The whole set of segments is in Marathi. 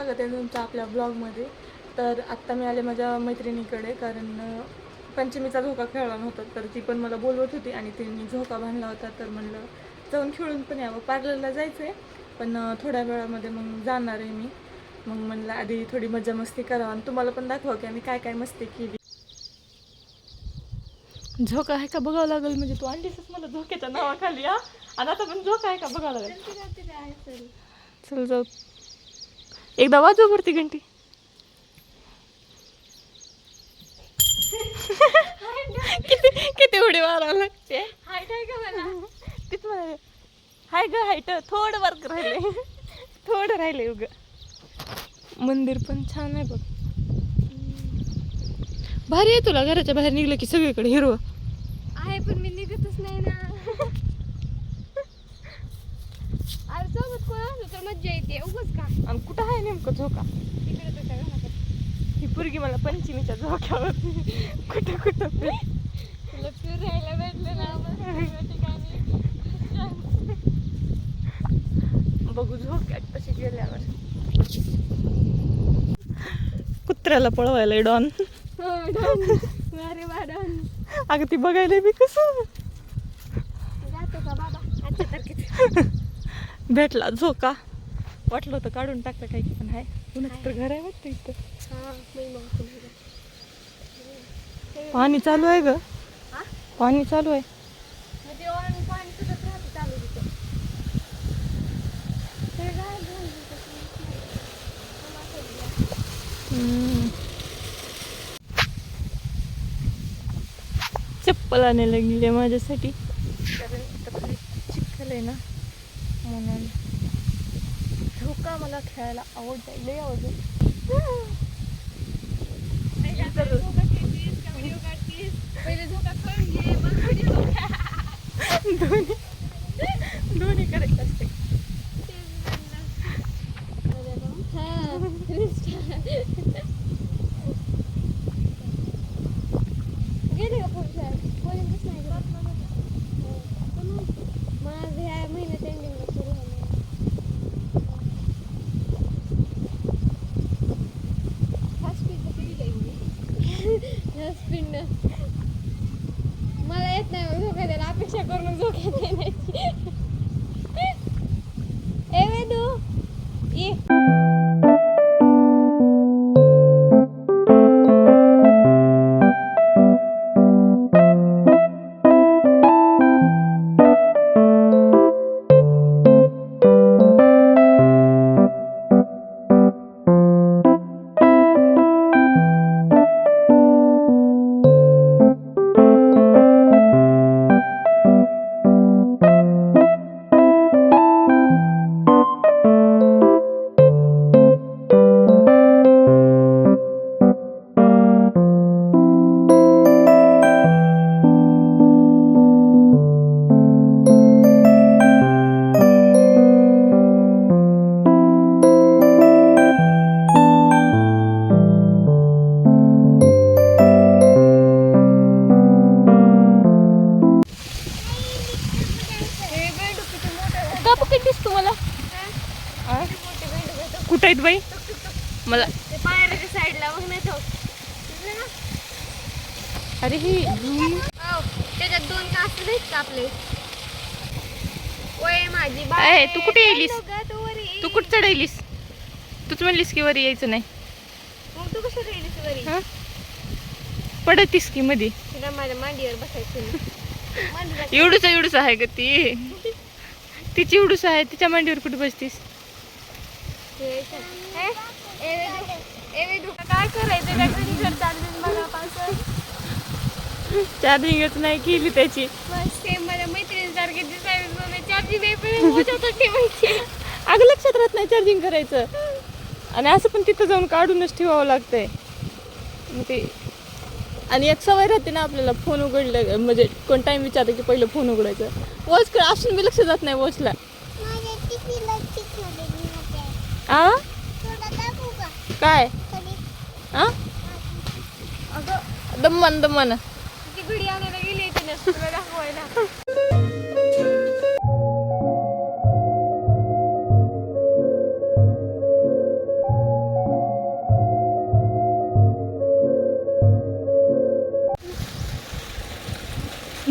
स्वागत आहे तुमचं आपल्या ब्लॉगमध्ये. तर आत्ता मी आले माझ्या मैत्रिणीकडे, कारण पंचमीचा झोका खेळला नव्हता, तर ती पण मला बोलवत होती आणि तिने झोका बांधला होता. तर म्हणलं जाऊन खेळून पण यावं. पार्लरला जायचं आहे पण थोड्या वेळामध्ये मग जाणार आहे मी. मग म्हणलं आधी थोडी मजा मस्ती करावं आणि तुम्हाला पण दाखवा की आम्ही काय काय मस्ती केली. झोका आहे का बघावं लागेल, म्हणजे तू आणलीसच मला झोक्याच्या नावाखाली. आणि आता पण झोका आहे का बघावं लागेल. चल जाऊ, एकदा वाजव वरती घंटी. किती किती उडी मारावं लागते. हाईट आहे का मला? तीच मला हाय ग, हाईट थोडं वर्क राहिले, थोडं राहिले उग. मंदिर पण छान आहे बघ, भारी आहे. तुला घराच्या बाहेर निघलं की सगळीकडे हिरवं आहे, पण मी निघतच नाही ना. अरे सोबत कोण असलं तर मज्जा येते उगाच का. आणि कुठं आहे नेमकं झोका? तिकडे तुझ्या घराकडे. ही पोरगी मला पंचमीच्या झोक्यावर कुठं कुठं तुला फिरायला भेटलं ना मस्त ठिकाणी. बघू झोक्यात कशी गेल्यावर. कुत्र्याला पळवायला डॉन. अरे वाडन अगं ती बघायला बी कसं जातो का बाबा आजच्या तारखेत. भेटला झोका, वाटलं होतं काढून टाकलं काही पण आहे. कुणाचं तर घर आहे वाटतं इथं. पाणी चालू आहे ग, पाणी चालू आहे. पाणी सुद्धा राहतं चालू तिथं. चप्पल आणायला गेली माझ्यासाठी, कारण इथं खाली चिखल आहे ना, म्हणून. झोका मला खेळायला आवडतं, लय आवडतं. पहिले झोका करून घे मग व्हिडिओ दोन्ही दोन्ही करायचं असते. गेले का पुढच्या बोलतच नाही माझं ह्या महिन्यात एंडिंगला सुरू झालं. स्पीड मला येत नाही झोका द्यायला, अपेक्षा करून झोक्यात येण्याची. ए वेदू ये. कुठं आहेत बाई? मला पायऱ्याच्या साईडला मग नाही ठेव. अरे ही त्याच्यात दोन कास नाहीत का आपले? ओय माझी ए, तू कुठे येईलीस? तू वरी तू कुठं चढायलीस? तूच म्हणलीस की वरी यायचं नाही. मग तू कसं राहिलीस वरी? हा, पडतीस की मध्ये. तुला माझ्या मांडीवर बसायचं. एवढूच आहे ग ती, तिची एवढूच आहे, तिच्या मांडीवर कुठे बसतीस? काय करायचं चार्जिंगच नाही केली त्याची. सेम माझ्या मैत्रिणीसारखे दिसायला चार्जिंग ठेवायची. अगं लक्षात राहत नाही चार्जिंग करायचं, आणि असं पण तिथं जाऊन काढूनच ठेवावं लागतंय मग ते. आणि एक सवय राहते ना आपल्याला, फोन उघडलं म्हणजे कोण टाइम विचारतो की पहिलं फोन उघडायचं. वॉच असून मी लक्ष जात नाही वॉचला. आ काय आ दमन ती घडी आणायला गेली तुला दाखवायला.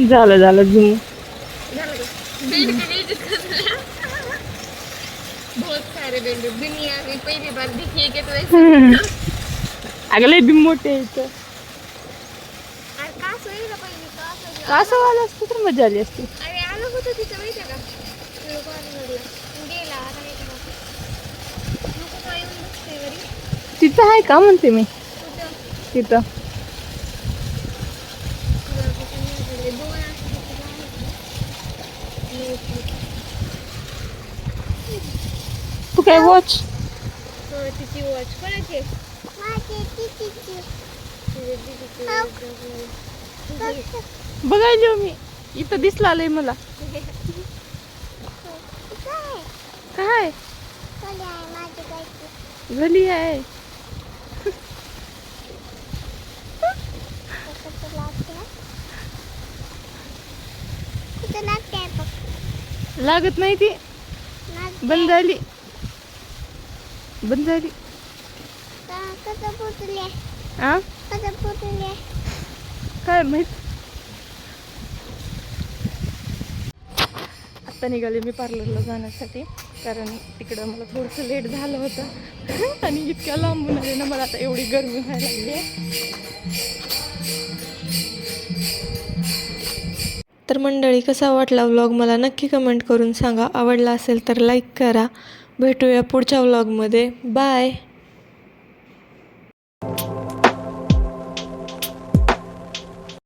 झालं झालं झूम. बहुत सारे बेंडू दुनिया में पहली बार देखिए कि तो ऐसे अगं लय बी मोठे आहे इथं. अरे का सोयी ना पहिली का सोयी कसं आलं असतं तर मजा आली असती. अरे आलं होतं तिथं माहिती आहे का कॉर्नरला गेला आता नाही का नको काय येऊन बसते घरी तिथं आहे का म्हणते मी. कुठं तिथं दोन तू काय वॉच तिची वॉच कोणाची बघायलो मी इथं दिसला आलंय मला. काय गली आहे. लागत नाही ती. बंद झाली बंद झाली. आ काय माहित. आता निघाले मी पार्लरला जाण्यासाठी कारण तिकडं मला थोडंसं लेट झालं होतं आणि इतक्या लांबून आले ना मला आता एवढी गरमी व्हायला लागली आहे. तर मंडळी कसा वाटला व्लॉग मला नक्की कमेंट करून सांगा. आवडला असेल तर लाईक करा. भेटूया पुढच्या व्लॉगमध्ये. बाय.